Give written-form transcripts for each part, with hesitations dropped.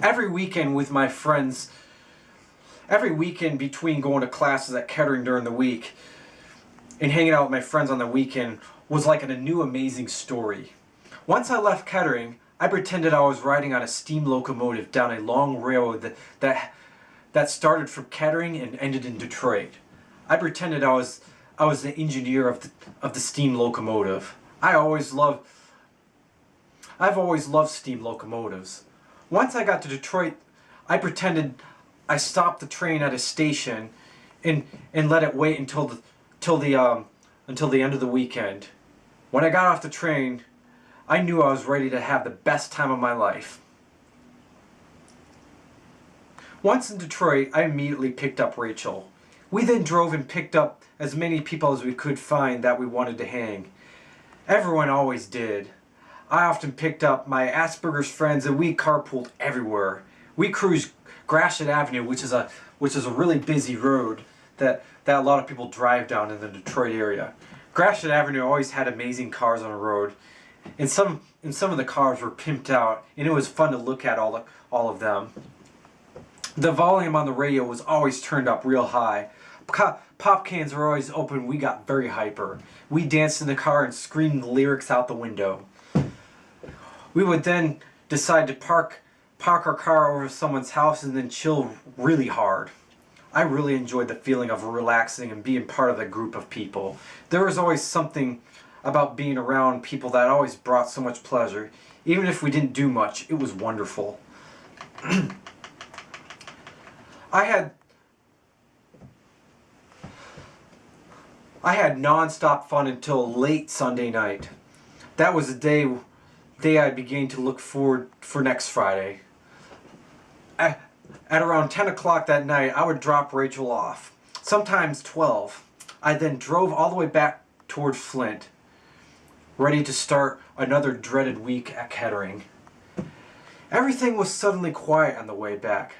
Every weekend with my friends, every weekend between going to classes at Kettering during the week and hanging out with my friends on the weekend was like a new amazing story. Once I left Kettering, I pretended I was riding on a steam locomotive down a long railroad that started from Kettering and ended in Detroit. I pretended I was the engineer of the steam locomotive. I've always loved steam locomotives. Once I got to Detroit, I pretended I stopped the train at a station and let it wait until the end of the weekend. When I got off the train, I knew I was ready to have the best time of my life. Once in Detroit, I immediately picked up Rachel. We then drove and picked up as many people as we could find that we wanted to hang. Everyone always did. I often picked up my Asperger's friends and we carpooled everywhere. We cruised Gratiot Avenue, which is a really busy road that a lot of people drive down in the Detroit area. Gratiot Avenue always had amazing cars on the road, and some of the cars were pimped out, and it was fun to look at all of them. The volume on the radio was always turned up real high. Pop cans were always open. We got very hyper. We danced in the car and screamed the lyrics out the window. We would then decide to park our car over someone's house and then chill really hard. I really enjoyed the feeling of relaxing and being part of a group of people. There was always something about being around people that always brought so much pleasure. Even if we didn't do much, it was wonderful. I had non-stop fun until late Sunday night. That was the day I began to look forward for next Friday. At around 10 o'clock that night, I would drop Rachel off, sometimes 12. I then drove all the way back toward Flint, ready to start another dreaded week at Kettering. Everything was suddenly quiet on the way back,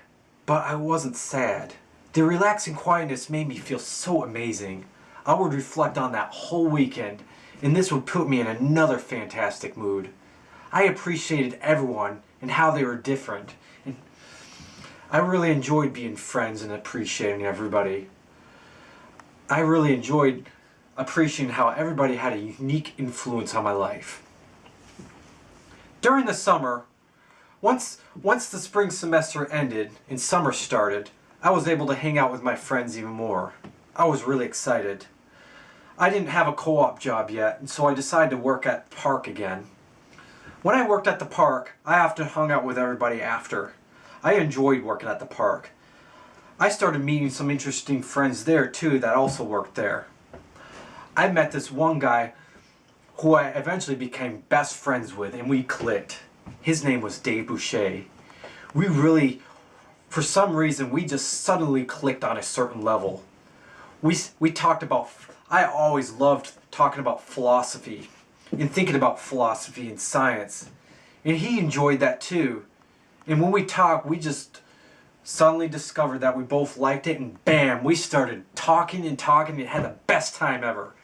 but I wasn't sad. The relaxing quietness made me feel so amazing. I would reflect on that whole weekend, and this would put me in another fantastic mood. I appreciated everyone and how they were different. And I really enjoyed being friends and appreciating everybody. I really enjoyed appreciating how everybody had a unique influence on my life. During the summer, once the spring semester ended and summer started, I was able to hang out with my friends even more. I was really excited. I didn't have a co-op job yet, and so I decided to work at the park again. When I worked at the park, I often hung out with everybody after. I enjoyed working at the park. I started meeting some interesting friends there too that also worked there. I met this one guy who I eventually became best friends with, and we clicked. His name was Dave Boucher. For some reason, we just suddenly clicked on a certain level. We talked about, I always loved talking about philosophy and thinking about philosophy and science. And he enjoyed that too. And when we talked, we just suddenly discovered that we both liked it, and bam, we started talking and had the best time ever.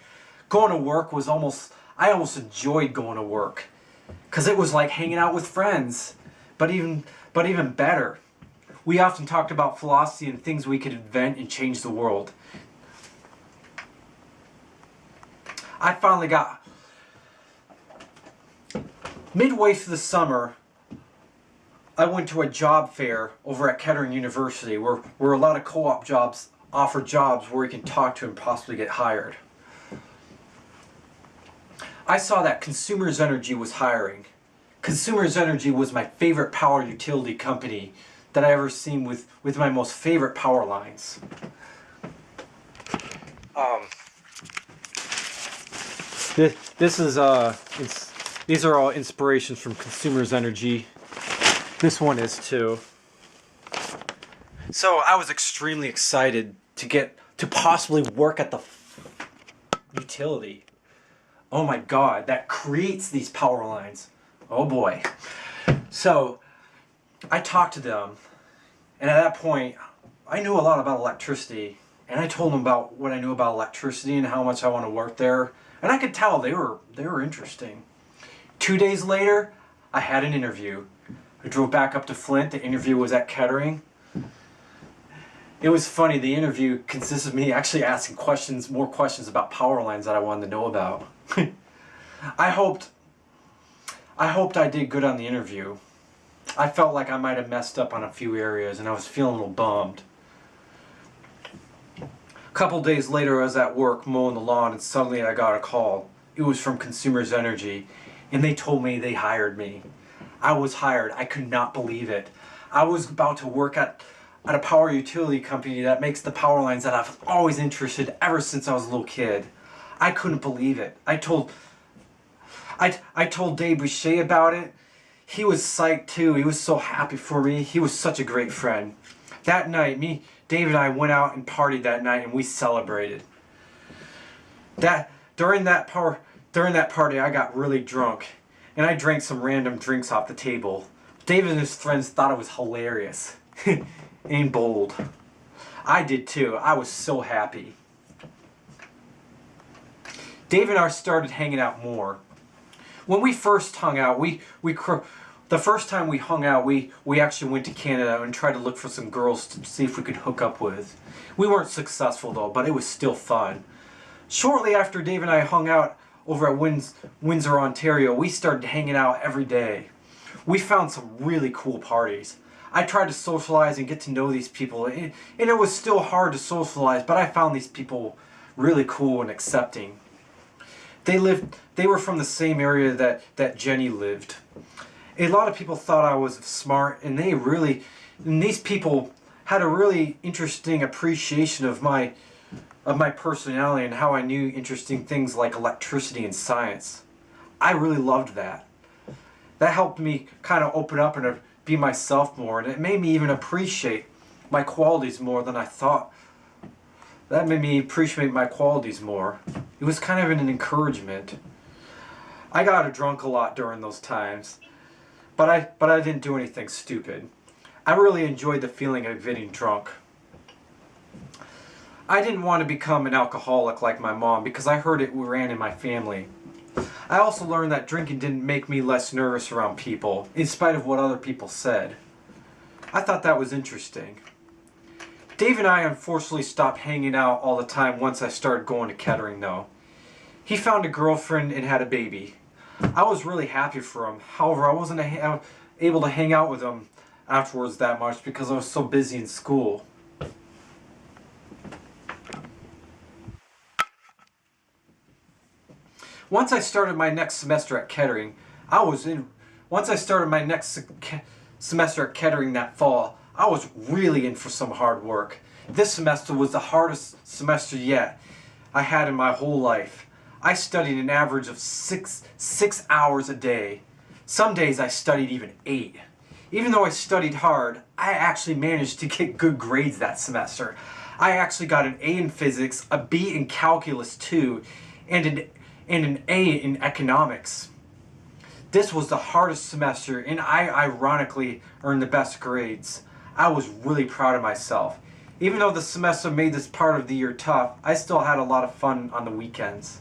Going to work was I almost enjoyed going to work, because it was like hanging out with friends, but even better. We often talked about philosophy and things we could invent and change the world. I finally got, midway through the summer, I went to a job fair over at Kettering University where a lot of co-op jobs offer jobs where you can talk to and possibly get hired. I saw that Consumers Energy was hiring. Consumers Energy was my favorite power utility company that I ever seen with my most favorite power lines. These are all inspirations from Consumers Energy. This one is too. So I was extremely excited to possibly work at the utility. Oh my God, that creates these power lines. Oh boy. So I talked to them, and at that point I knew a lot about electricity, and I told them about what I knew about electricity and how much I want to work there, and I could tell they were interesting. 2 days later, I had an interview. I drove back up to Flint. The interview was at Kettering. It was funny. The interview consisted of me actually asking more questions about power lines that I wanted to know about. I hoped I did good on the interview. I felt like I might have messed up on a few areas, and I was feeling a little bummed. A couple days later, I was at work mowing the lawn, and suddenly I got a call. It was from Consumers Energy, and they told me they hired me. I was hired. I could not believe it. I was about to work at a power utility company that makes the power lines that I've always interested ever since I was a little kid. I couldn't believe it. I told Dave Boucher about it. He was psyched too. He was so happy for me. He was such a great friend. That night, Dave and I went out and partied that night, and we celebrated. During that party, I got really drunk, and I drank some random drinks off the table. Dave and his friends thought it was hilarious and bold. I did too. I was so happy. Dave and I started hanging out more. When we first hung out, the first time we hung out, we actually went to Canada and tried to look for some girls to see if we could hook up with. We weren't successful though, but it was still fun. Shortly after Dave and I hung out over at Windsor, Ontario, we started hanging out every day. We found some really cool parties. I tried to socialize and get to know these people, and it was still hard to socialize, but I found these people really cool and accepting. They were from the same area that Jenny lived. A lot of people thought I was smart, and these people had a really interesting appreciation of my personality and how I knew interesting things like electricity and science. I really loved that. That helped me kind of open up and be myself more, and it made me even appreciate my qualities more than I thought. That made me appreciate my qualities more. It was kind of an encouragement. I got drunk a lot during those times, but I didn't do anything stupid. I really enjoyed the feeling of getting drunk. I didn't want to become an alcoholic like my mom because I heard it ran in my family. I also learned that drinking didn't make me less nervous around people, in spite of what other people said. I thought that was interesting. Dave and I unfortunately stopped hanging out all the time once I started going to Kettering though. He found a girlfriend and had a baby. I was really happy for him. However, I wasn't able to hang out with him afterwards that much because I was so busy in school. Once I started my next semester at Kettering, semester at Kettering that fall, I was really in for some hard work. This semester was the hardest semester yet I had in my whole life. I studied an average of six hours a day. Some days I studied even 8. Even though I studied hard, I actually managed to get good grades that semester. I actually got an A in physics, a B in calculus 2, and an A in economics. This was the hardest semester, and I ironically earned the best grades. I was really proud of myself. Even though the semester made this part of the year tough, I still had a lot of fun on the weekends.